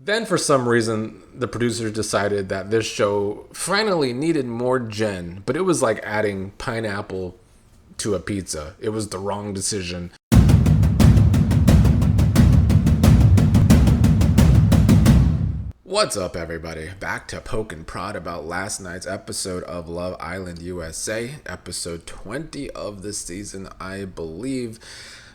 Then, for some reason, the producers decided that this show finally needed more Jen, but it was like adding pineapple to a pizza. It was the wrong decision. What's up, everybody? Back to poke and prod about last night's episode of Love Island USA, episode 20 of the season, I believe.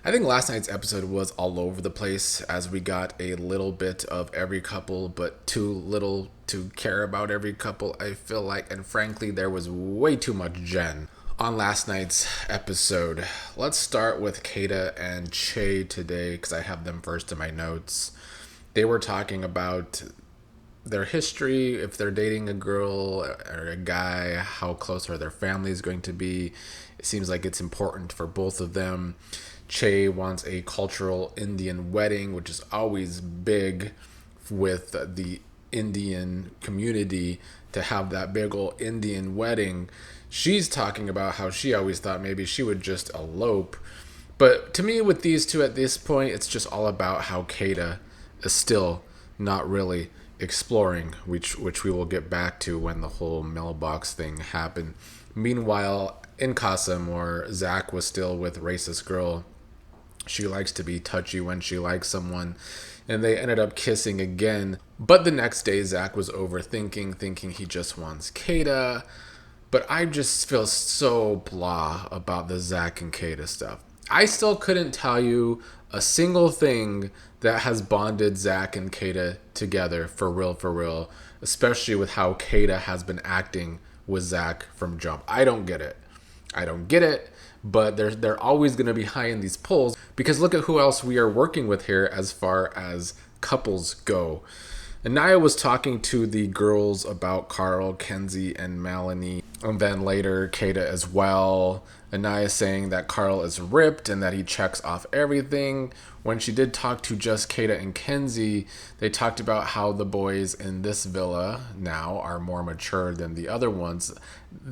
I think last night's episode was all over the place as we got a little bit of every couple, but too little to care about every couple, I feel like. And frankly, there was way too much Jen on last night's episode. Let's start with Kayda and Chay today because I have them first in my notes. They were talking about their history, if they're dating a girl or a guy, how close are their families going to be. It seems like it's important for both of them. Chay wants a cultural Indian wedding, which is always big with the Indian community to have that big old Indian wedding. She's talking about how she always thought maybe she would just elope. But to me, with these two at this point, it's just all about how Kayda is still not really exploring, which we will get back to when the whole mailbox thing happened. Meanwhile, in Casa Amor, Zach was still with racist girl. She likes to be touchy when she likes someone, and they ended up kissing again. But the next day, Zach was overthinking, thinking he just wants Kayda. But I just feel so blah about the Zach and Kayda stuff. I still couldn't tell you a single thing that has bonded Zach and Kayda together for real, especially with how Kayda has been acting with Zach from jump. I don't get it, but they're always going to be high in these polls because look at who else we are working with here as far as couples go. Aniya was talking to the girls about Carl, Kenzie, and Melanie, and then later Kayda as well. Aniya saying that Carl is ripped and that he checks off everything. When she did talk to just Kayda and Kenzie, they talked about how the boys in this villa now are more mature than the other ones.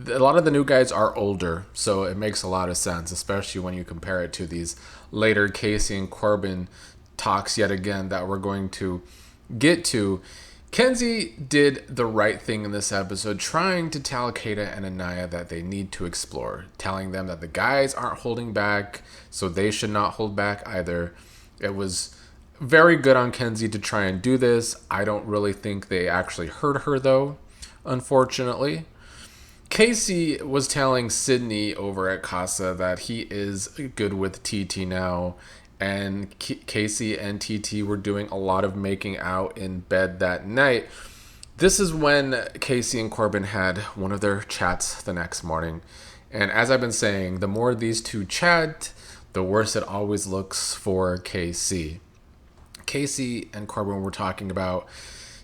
A lot of the new guys are older, so it makes a lot of sense, especially when you compare it to these later KC and Corbin talks yet again that we're going to get to. Kenzie did the right thing in this episode, trying to tell Kayda and Aniya that they need to explore, telling them that the guys aren't holding back, so they should not hold back either. It was very good on Kenzie to try and do this. I don't really think they actually heard her, though, unfortunately. Casey was telling Sydney over at Casa that he is good with TT now, and Casey and TT were doing a lot of making out in bed that night. This is when Casey and Corbin had one of their chats the next morning. And as I've been saying, the more these two chat, the worse it always looks for KC. Casey and Corbin were talking about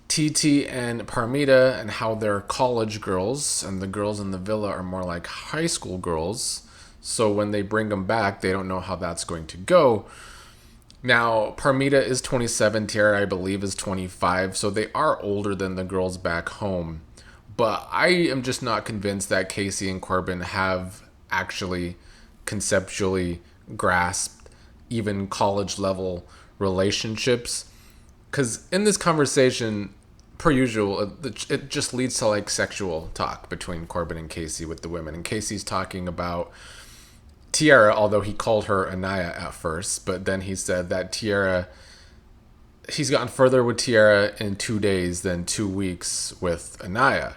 TT and Parmita and how they're college girls, and the girls in the villa are more like high school girls. So when they bring them back, they don't know how that's going to go. Now, Parmita is 27, Teirra, I believe, is 25, so they are older than the girls back home. But I am just not convinced that Casey and Corbin have actually conceptually grasped even college-level relationships. Because in this conversation, per usual, it just leads to like sexual talk between Corbin and Casey with the women. And Casey's talking about Teirra, although he called her Aniya at first, but then he said that Teirra, he's gotten further with Teirra in 2 days than 2 weeks with Aniya.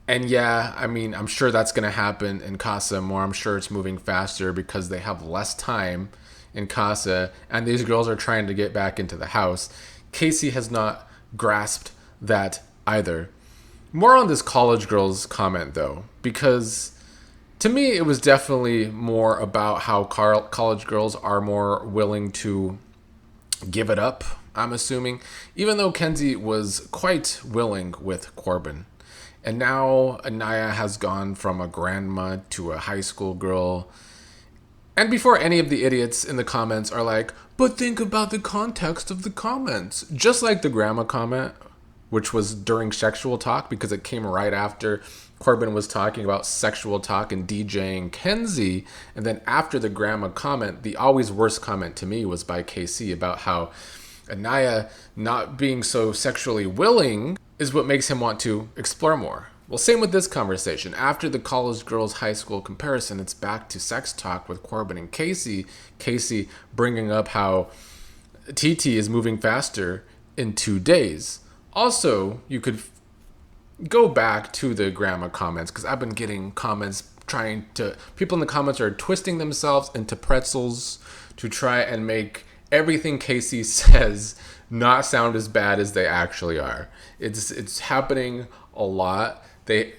And yeah, I mean, I'm sure that's going to happen in Casa Amor. I'm sure it's moving faster because they have less time in Casa, and these girls are trying to get back into the house. Casey has not grasped that either. More on this college girls comment, though, because to me, it was definitely more about how college girls are more willing to give it up, I'm assuming, even though Kenzie was quite willing with Corbin. And now Aniya has gone from a grandma to a high school girl. And before any of the idiots in the comments are like, but think about the context of the comments. Just like the grandma comment, which was during sexual talk because it came right after Corbin was talking about sexual talk and DJing Kenzie. And then after the grandma comment, the always worst comment to me was by KC about how Aniya not being so sexually willing is what makes him want to explore more. Well, same with this conversation. After the college girls high school comparison, it's back to sex talk with Corbin and KC. KC bringing up how TT is moving faster in 2 days. Also, you could go back to the grandma comments, because I've been getting comments people in the comments are twisting themselves into pretzels to try and make everything KC says not sound as bad as they actually are. It's happening a lot.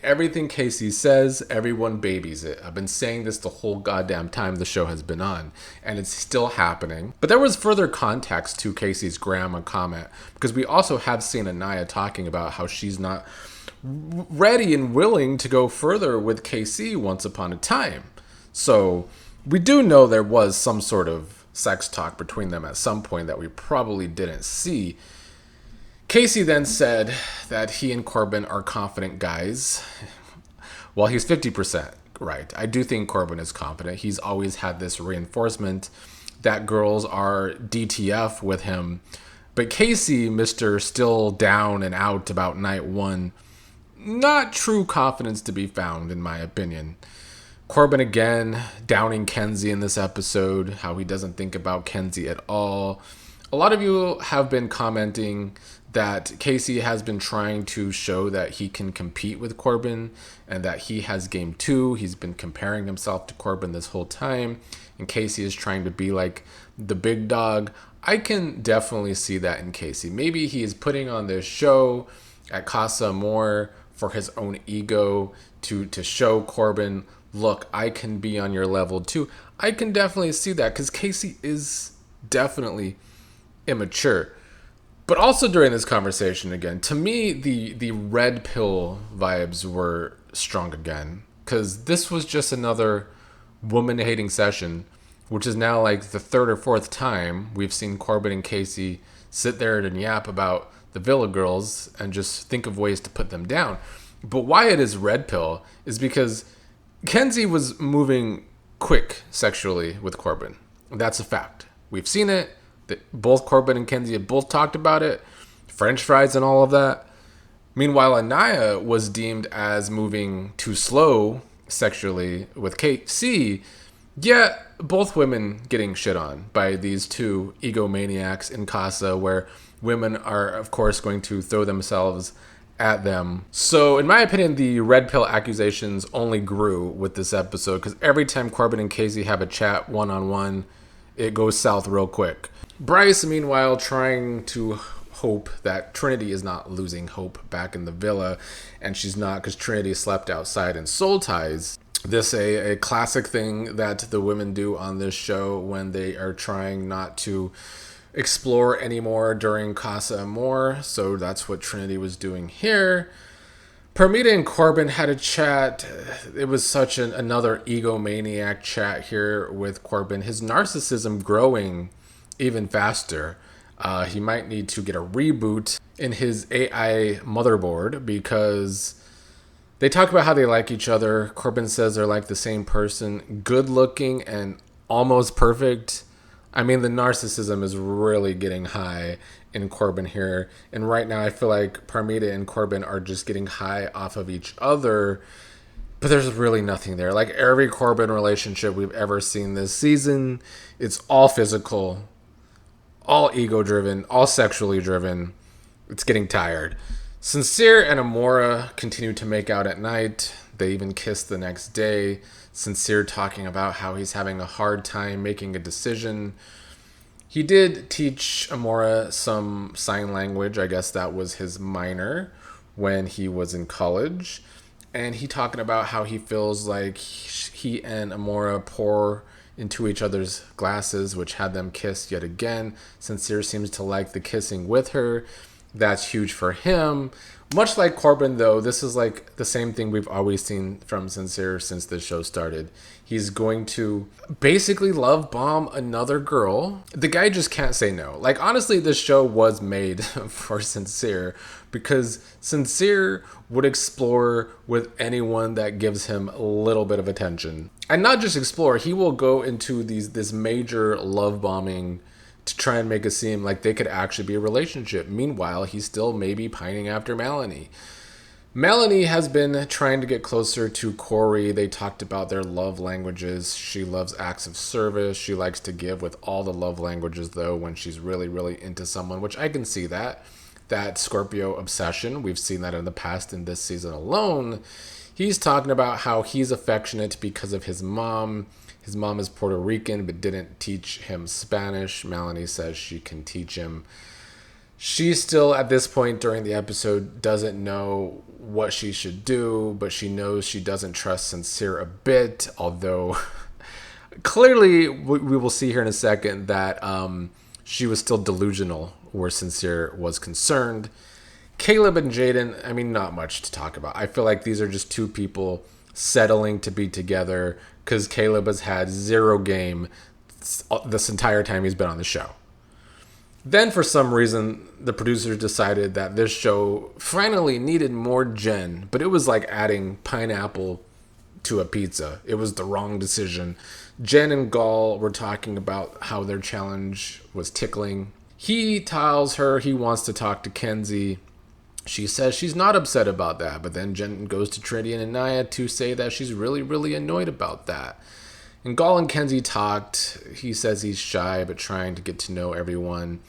Everything KC says, everyone babies it. I've been saying this the whole goddamn time the show has been on, and it's still happening. But there was further context to KC's grandma comment, because we also have seen Aniya talking about how she's not ready and willing to go further with KC once upon a time. So we do know there was some sort of sex talk between them at some point that we probably didn't see. KC then said that he and Corbin are confident guys. Well, he's 50% right. I do think Corbin is confident. He's always had this reinforcement that girls are DTF with him. But KC, Mr. Still down and out about night one, not true confidence to be found, in my opinion. Corbin again downing Kenzie in this episode, how he doesn't think about Kenzie at all. A lot of you have been commenting that KC has been trying to show that he can compete with Corbin and that he has game 2. He's been comparing himself to Corbin this whole time, and KC is trying to be like the big dog. I can definitely see that in KC. Maybe he is putting on this show at Casa Amor for his own ego to show Corbin, look, I can be on your level too. I can definitely see that, because KC is definitely immature. But also during this conversation again, to me, the red pill vibes were strong again, because this was just another woman-hating session, which is now like the 3rd or 4th time we've seen Corbin and KC sit there and yap about the Villa girls and just think of ways to put them down. But why it is red pill is because Kenzie was moving quick sexually with Corbin. That's a fact. We've seen it. Both Corbin and Kenzie have both talked about it. French fries and all of that. Meanwhile, Aniya was deemed as moving too slow sexually with KC, yet both women getting shit on by these two egomaniacs in Casa, where women are, of course, going to throw themselves at them. So, in my opinion, the red pill accusations only grew with this episode, because every time Corbin and Casey have a chat one-on-one, it goes south real quick. Bryce, meanwhile, trying to hope that Trinity is not losing hope back in the villa, and she's not, because Trinity slept outside in soul ties. This a classic thing that the women do on this show when they are trying not to explore anymore during Casa Amor. So that's what Trinity was doing here. Permita and Corbin had a chat. It was such another egomaniac chat here with Corbin. His narcissism growing even faster. He might need to get a reboot in his AI motherboard, because they talk about how they like each other. Corbin says they're like the same person, good looking and almost perfect. I mean, the narcissism is really getting high in Corbin here. And right now I feel like Permita and Corbin are just getting high off of each other. But there's really nothing there. Like every Corbin relationship we've ever seen this season, it's all physical, all ego-driven, all sexually driven. It's getting tired. Sincere and Amora continue to make out at night. They even kiss the next day. Sincere talking about how he's having a hard time making a decision. He did teach Amora some sign language. I guess that was his minor when he was in college. And he talking about how he feels like he and Amora pour into each other's glasses, which had them kiss yet again. Sincere seems to like the kissing with her. That's huge for him. Much like Corbin, though, this is like the same thing we've always seen from Sincere since the show started. He's going to basically love bomb another girl. The guy just can't say no. Like, honestly, this show was made for Sincere, because Sincere would explore with anyone that gives him a little bit of attention. And not just explore, he will go into this major love bombing to try and make it seem like they could actually be a relationship. Meanwhile, he's still maybe pining after Melanie. Melanie has been trying to get closer to Corey. They talked about their love languages. She loves acts of service. She likes to give with all the love languages, though, when she's really, really into someone, which I can see that. That Scorpio obsession. We've seen that in the past in this season alone. He's talking about how he's affectionate because of his mom. His mom is Puerto Rican but didn't teach him Spanish. Melanie says she can teach him. She still, at this point during the episode, doesn't know what she should do, but she knows she doesn't trust Sincere a bit, although clearly we will see here in a second that she was still delusional where Sincere was concerned. Caleb and Jaden, I mean, not much to talk about. I feel like these are just two people settling to be together because Caleb has had zero game this entire time he's been on the show. Then, for some reason, the producers decided that this show finally needed more Jen, but it was like adding pineapple to a pizza. It was the wrong decision. Jen and Gall were talking about how their challenge was tickling. He tells her he wants to talk to Kenzie. She says she's not upset about that, but then Jen goes to Trinity and Aniya to say that she's really, really annoyed about that. And Gall and Kenzie talked. He says he's shy, but trying to get to know everyone.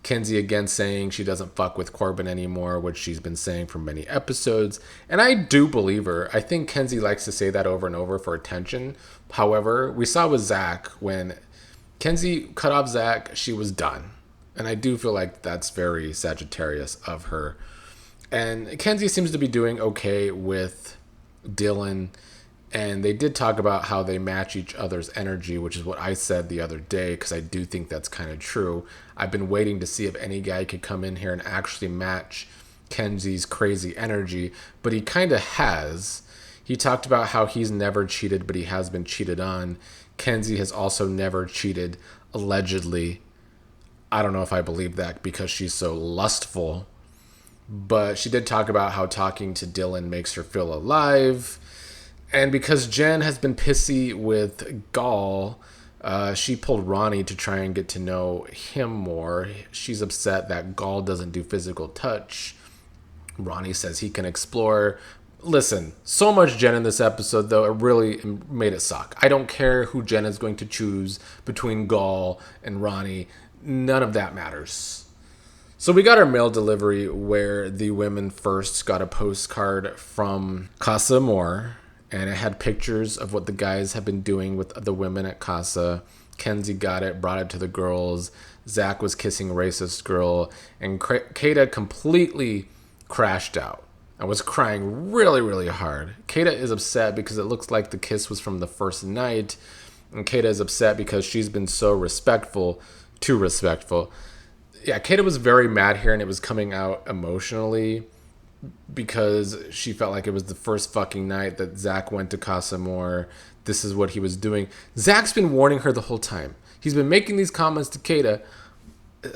Kenzie again saying she doesn't fuck with Corbin anymore, which she's been saying for many episodes. And I do believe her. I think Kenzie likes to say that over and over for attention. However, we saw with Zach, when Kenzie cut off Zach, she was done. And I do feel like that's very Sagittarius of her. And Kenzie seems to be doing okay with Dylan. And they did talk about how they match each other's energy, which is what I said the other day, because I do think that's kind of true. I've been waiting to see if any guy could come in here and actually match Kenzie's crazy energy, but he kind of has. He talked about how he's never cheated, but he has been cheated on. Kenzie has also never cheated, allegedly. I don't know if I believe that because she's so lustful, but she did talk about how talking to Dylan makes her feel alive. And because Jen has been pissy with Gall, she pulled Ronnie to try and get to know him more. She's upset that Gall doesn't do physical touch. Ronnie says he can explore. Listen, so much Jen in this episode, though, it really made it suck. I don't care who Jen is going to choose between Gall and Ronnie. None of that matters. So we got our mail delivery where the women first got a postcard from Casa Amor. And it had pictures of what the guys have been doing with the women at Casa. Kenzie got it, brought it to the girls. Zach was kissing a racist girl. And Kayda completely crashed out. I was crying really, really hard. Kayda is upset because it looks like the kiss was from the first night. And Kayda is upset because she's been so respectful, too respectful. Yeah, Kayda was very mad here, and it was coming out emotionally, because she felt like it was the first fucking night that Zach went to Casa Amor. This is what he was doing. Zach's been warning her the whole time. He's been making these comments to Kayda.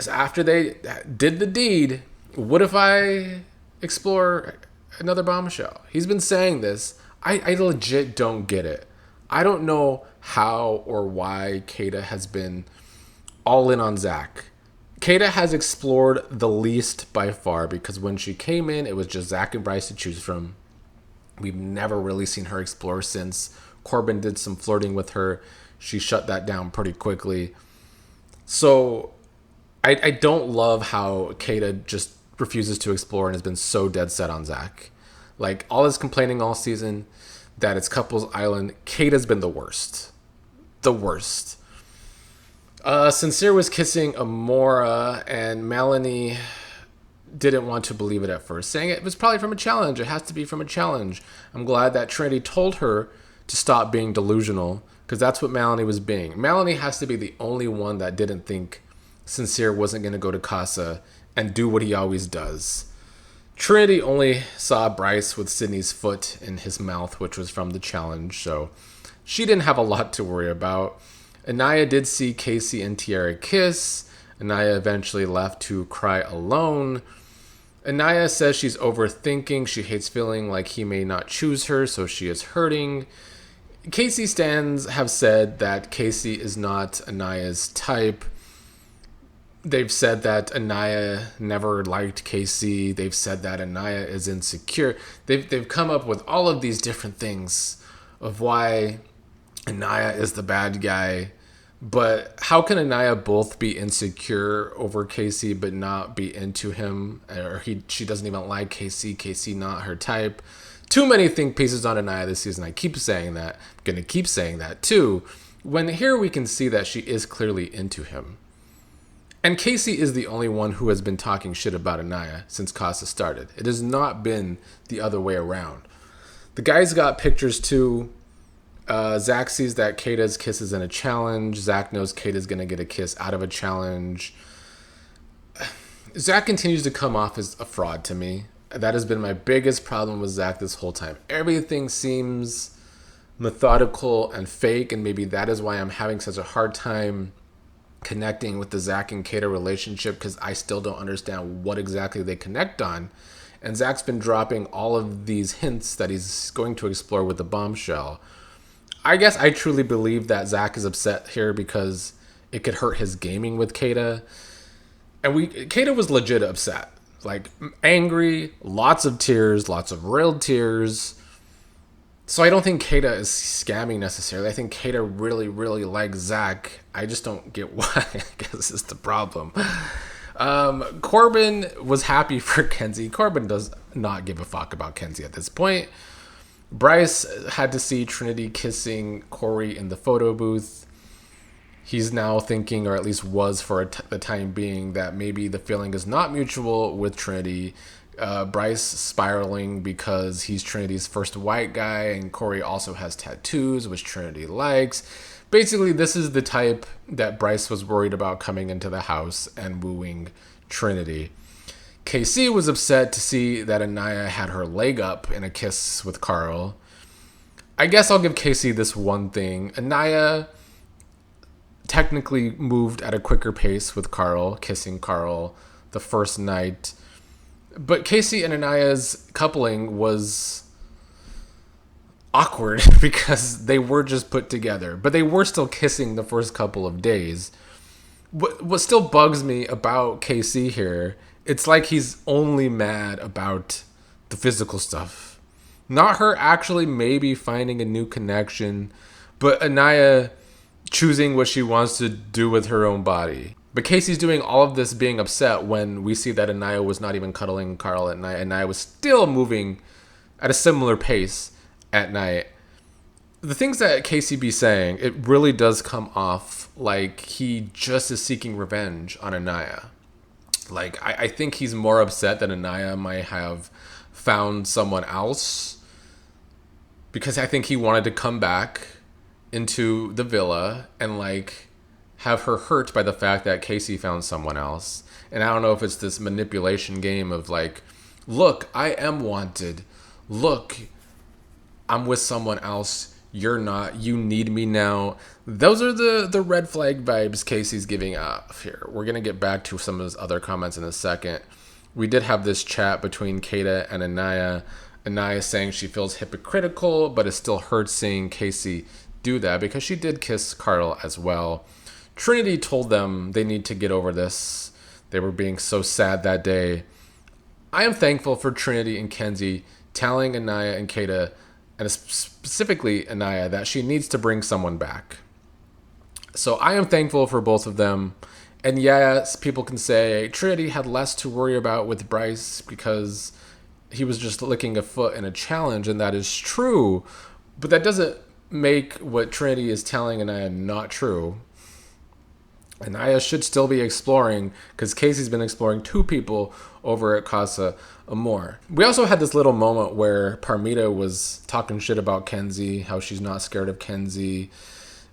After they did the deed, what if I explore another bombshell? He's been saying this. I legit don't get it. I don't know how or why Kayda has been all in on Zach. Kayda has explored the least by far, because when she came in, it was just Zach and Bryce to choose from. We've never really seen her explore since. Corbin did some flirting with her. She shut that down pretty quickly. So I don't love how Kayda just refuses to explore and has been so dead set on Zach. Like, all this complaining all season that it's Couples Island, Kayda's been the worst. The worst. Sincere was kissing Amora, and Melanie didn't want to believe it at first, saying it was probably from a challenge. It has to be from a challenge. I'm glad that Trinity told her to stop being delusional, because that's what Melanie was being. Melanie has to be the only one that didn't think Sincere wasn't going to go to Casa and do what he always does. Trinity only saw Bryce with Sydney's foot in his mouth, which was from the challenge, so she didn't have a lot to worry about. Aniya did see KC and Teirra kiss. Aniya eventually left to cry alone. Aniya says she's overthinking. She hates feeling like he may not choose her, so she is hurting. KC stans have said that KC is not Aniya's type. They've said that Aniya never liked KC. They've said that Aniya is insecure. They've come up with all of these different things of why Aniya is the bad guy. But how can Aniya both be insecure over KC but not be into him? Or she doesn't even like KC. KC not her type. Too many think pieces on Aniya this season. I keep saying that. I'm going to keep saying that too. When here we can see that she is clearly into him. And KC is the only one who has been talking shit about Aniya since Casa started. It has not been the other way around. The guys got pictures too. Zach sees that Kayda's kiss is in a challenge. Zach knows Kayda's going to get a kiss out of a challenge. Zach continues to come off as a fraud to me. That has been my biggest problem with Zach this whole time. Everything seems methodical and fake, and maybe that is why I'm having such a hard time connecting with the Zach and Kayda relationship, because I still don't understand what exactly they connect on. And Zach's been dropping all of these hints that he's going to explore with the bombshell. I guess I truly believe that Zach is upset here because it could hurt his gaming with Kayda. And Kayda was legit upset. Like, angry, lots of tears, lots of real tears. So I don't think Kayda is scamming necessarily. I think Kayda really, really likes Zach. I just don't get why. I guess is the problem. Corbin was happy for Kenzie. Corbin does not give a fuck about Kenzie at this point. Bryce had to see Trinity kissing Corey in the photo booth. He's now thinking, or at least was for the time being, that maybe the feeling is not mutual with Trinity. Bryce spiraling because he's Trinity's first white guy, and Corey also has tattoos, which Trinity likes. Basically, this is the type that Bryce was worried about coming into the house and wooing Trinity. KC was upset to see that Aniya had her leg up in a kiss with Carl. I guess I'll give KC this one thing. Aniya technically moved at a quicker pace with Carl, kissing Carl the first night. But KC and Aniya's coupling was awkward because they were just put together. But they were still kissing the first couple of days. What still bugs me about KC here, it's like he's only mad about the physical stuff. Not her actually maybe finding a new connection, but Aniya choosing what she wants to do with her own body. But Casey's doing all of this being upset when we see that Aniya was not even cuddling Carl at night. Aniya was still moving at a similar pace at night. The things that Casey be saying, it really does come off like he just is seeking revenge on Aniya. Like, I think he's more upset that Aniya might have found someone else, because I think he wanted to come back into the villa and, like, have her hurt by the fact that Casey found someone else. And I don't know if it's this manipulation game of, like, look, I am wanted. Look, I'm with someone else. You're not. You need me now. Those are the red flag vibes Casey's giving off here. We're going to get back to some of his other comments in a second. We did have this chat between Kayda and Aniya. Aniya saying she feels hypocritical, but it still hurts seeing Casey do that because she did kiss Carl as well. Trinity told them they need to get over this. They were being so sad that day. I am thankful for Trinity and Kenzie telling Aniya and Kayda, and specifically Aniya, that she needs to bring someone back. So I am thankful for both of them. And yes, people can say Trinity had less to worry about with Bryce because he was just licking a foot in a challenge, and that is true. But that doesn't make what Trinity is telling Aniya not true. Aniya should still be exploring, because Casey's been exploring two people over at Casa Amor. We also had this little moment where Parmita was talking shit about Kenzie, how she's not scared of Kenzie.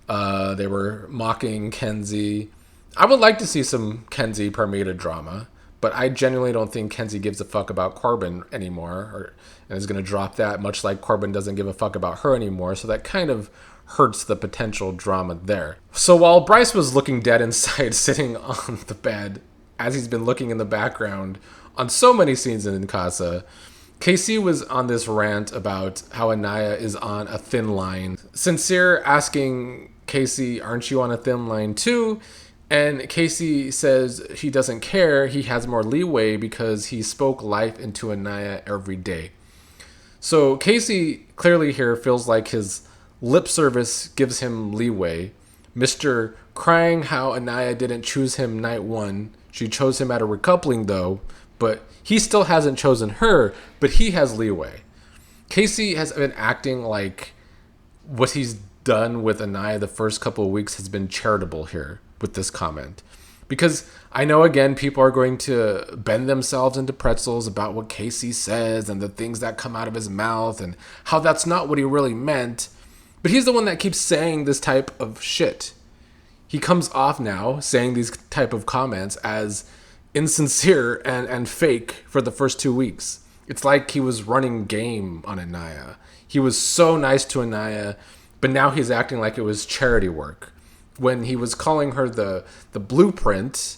They were mocking Kenzie. I would like to see some Kenzie Parmita drama, but I genuinely don't think Kenzie gives a fuck about Corbin anymore, and is going to drop that, much like Corbin doesn't give a fuck about her anymore. So that kind of hurts the potential drama there. So while Bryce was looking dead inside, sitting on the bed, as he's been looking in the background on so many scenes in Casa, KC was on this rant about how Aniya is on a thin line. Sincere asking KC, aren't you on a thin line too? And KC says he doesn't care. He has more leeway because he spoke life into Aniya every day. So KC clearly here feels like his lip service gives him leeway. Mr. crying how Aniya didn't choose him night one. She chose him at a recoupling though, but he still hasn't chosen her, but he has leeway. KC has been acting like what he's done with Aniya the first couple of weeks has been charitable here with this comment. Because I know, again, people are going to bend themselves into pretzels about what KC says and the things that come out of his mouth and how that's not what he really meant. But he's the one that keeps saying this type of shit. He comes off now saying these type of comments as insincere and fake for the first 2 weeks. It's like he was running game on Aniya. He was so nice to Aniya, but now he's acting like it was charity work. When he was calling her the blueprint,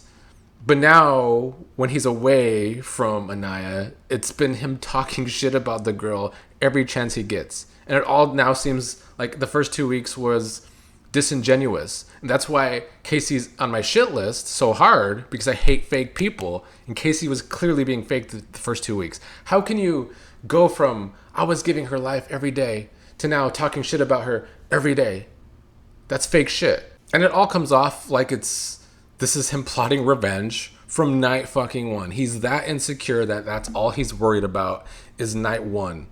but now when he's away from Aniya, it's been him talking shit about the girl every chance he gets. And it all now seems like the first 2 weeks was disingenuous. And that's why Casey's on my shit list so hard, because I hate fake people. And Casey was clearly being fake the first 2 weeks. How can you go from I was giving her life every day to now talking shit about her every day? That's fake shit. And it all comes off like this is him plotting revenge from night fucking one. He's that insecure that that's all he's worried about is night one.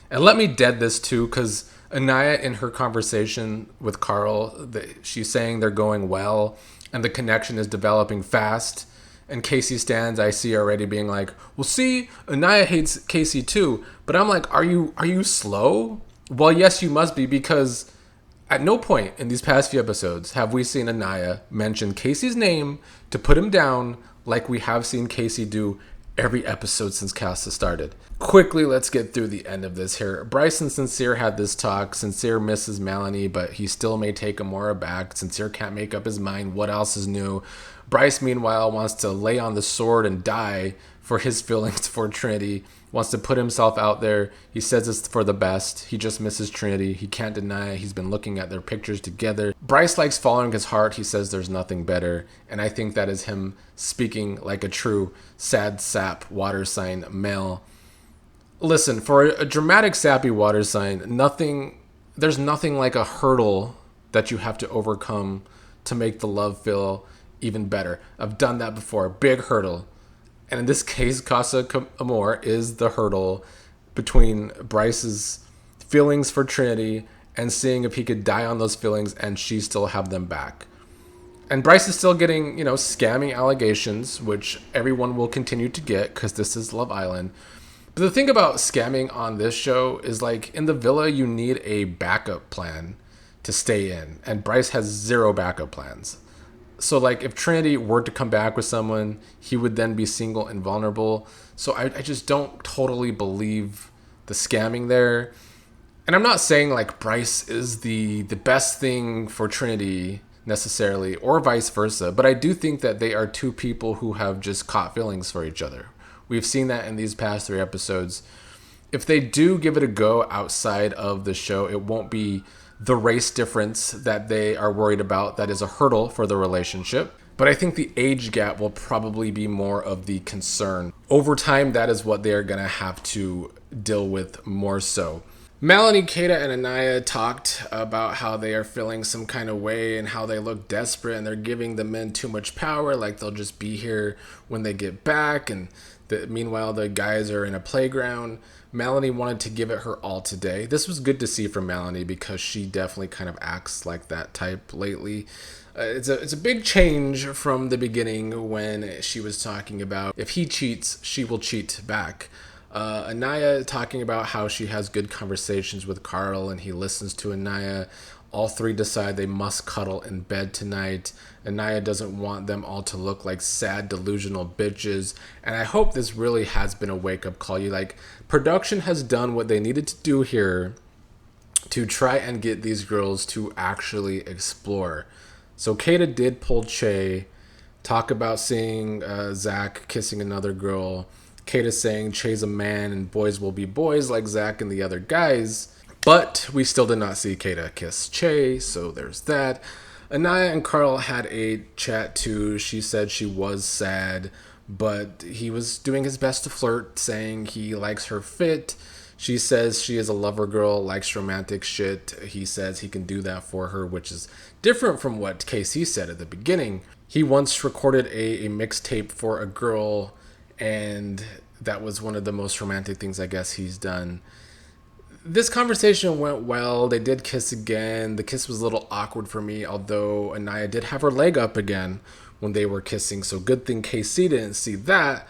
And let me dead this too, because Aniya in her conversation with Carl, she's saying they're going well and the connection is developing fast. And Casey stands, I see already being like, well, see, Aniya hates Casey too. But I'm like, are you slow? Well, yes, you must be, because at no point in these past few episodes have we seen Aniya mention Casey's name to put him down like we have seen Casey do every episode since Casa started. Quickly, let's get through the end of this here. Bryce and Sincere had this talk. Sincere misses Melanie, but he still may take Amora back. Sincere can't make up his mind what else is new. Bryce, meanwhile, wants to lay on the sword and die for his feelings for Trinity. Wants to put himself out there. He says it's for the best. He just misses Trinity. He can't deny it. He's been looking at their pictures together. Bryce likes following his heart. He says there's nothing better. And I think that is him speaking like a true sad sap water sign male. Listen, for a dramatic sappy water sign, there's nothing like a hurdle that you have to overcome to make the love feel even better. I've done that before. Big hurdle. And in this case, Casa Amor is the hurdle between Bryce's feelings for Trinity and seeing if he could die on those feelings and she still have them back. And Bryce is still getting, scamming allegations, which everyone will continue to get because this is Love Island. But the thing about scamming on this show is, like, in the villa, you need a backup plan to stay in. And Bryce has zero backup plans. So, like, if Trinity were to come back with someone, he would then be single and vulnerable. So I just don't totally believe the scamming there. And I'm not saying, like, Bryce is the best thing for Trinity necessarily, or vice versa. But I do think that they are two people who have just caught feelings for each other. We've seen that in these past 3 episodes. If they do give it a go outside of the show, it won't be the race difference that they are worried about that is a hurdle for the relationship. But I think the age gap will probably be more of the concern. Over time, that is what they are going to have to deal with more so. Melanie, Kayda, and Aniya talked about how they are feeling some kind of way and how they look desperate and they're giving the men too much power, like they'll just be here when they get back, and meanwhile the guys are in a playground. Melanie wanted to give it her all today. This was good to see from Melanie because she definitely kind of acts like that type lately. It's a big change from the beginning when she was talking about if he cheats, she will cheat back. Aniya talking about how she has good conversations with Carl and he listens to Aniya. All 3 decide they must cuddle in bed tonight. Aniya doesn't want them all to look like sad, delusional bitches. And I hope this really has been a wake-up call. Production has done what they needed to do here to try and get these girls to actually explore. So Kayda did pull Chay, talk about seeing Zach kissing another girl. Kayda saying Chay's a man and boys will be boys like Zach and the other guys. But we still did not see Kayda kiss Chay, so there's that. Aniya and Carl had a chat too. She said she was sad, but he was doing his best to flirt, saying he likes her fit. She says she is a lover girl, likes romantic shit. He says he can do that for her, which is different from what KC said at the beginning. He once recorded a mixtape for a girl, and that was one of the most romantic things I guess he's done. This conversation went well. They did kiss again. The kiss was a little awkward for me, although Aniya did have her leg up again when they were kissing, so good thing KC didn't see that.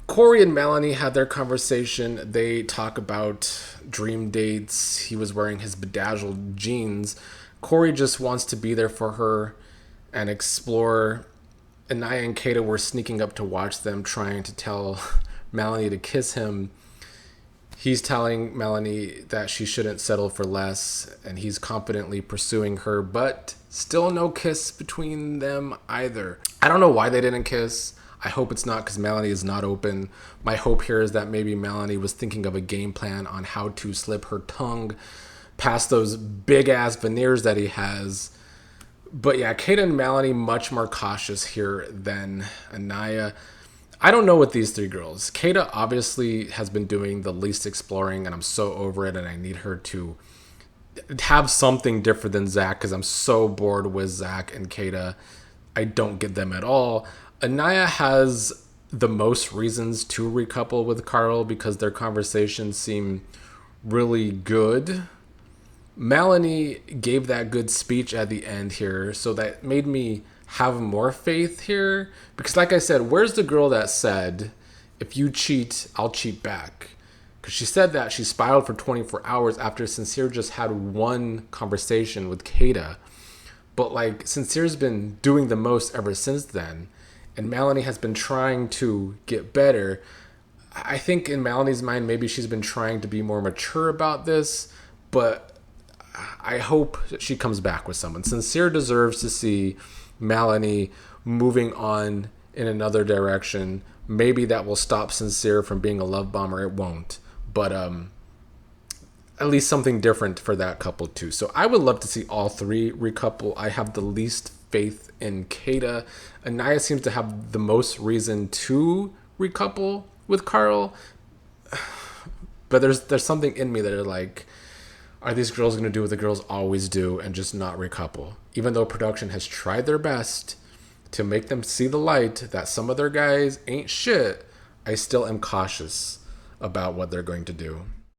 Corey and Melanie had their conversation. They talk about dream dates. He was wearing his bedazzled jeans. Corey just wants to be there for her and explore. Aniya and Kayda were sneaking up to watch them, trying to tell Melanie to kiss him. He's telling Melanie that she shouldn't settle for less, and he's confidently pursuing her, but still no kiss between them either. I don't know why they didn't kiss. I hope it's not because Melanie is not open. My hope here is that maybe Melanie was thinking of a game plan on how to slip her tongue past those big-ass veneers that he has. But yeah, Kayda and Melanie much more cautious here than Aniya. I don't know with these three girls. Kayda obviously has been doing the least exploring, and I'm so over it, and I need her to have something different than Zach because I'm so bored with Zach and Kayda. I don't get them at all. Aniya has the most reasons to recouple with Carl because their conversations seem really good. Melanie gave that good speech at the end here, so that made me have more faith here. Because like I said, where's the girl that said, if you cheat, I'll cheat back? Because she said that she spiraled for 24 hours after Sincere just had one conversation with Kayda. But like, Sincere's been doing the most ever since then. And Melanie has been trying to get better. I think in Melanie's mind, maybe she's been trying to be more mature about this. But I hope that she comes back with someone. Sincere deserves to see Melanie moving on in another direction. Maybe that will stop Sincere from being a love bomber. It won't. But at least something different for that couple too. So I would love to see all three recouple. I have the least faith in Kayda. Aniya seems to have the most reason to recouple with Carl. But there's something in me that are like, are these girls going to do what the girls always do and just not recouple? Even though production has tried their best to make them see the light that some of their guys ain't shit, I still am cautious about what they're going to do.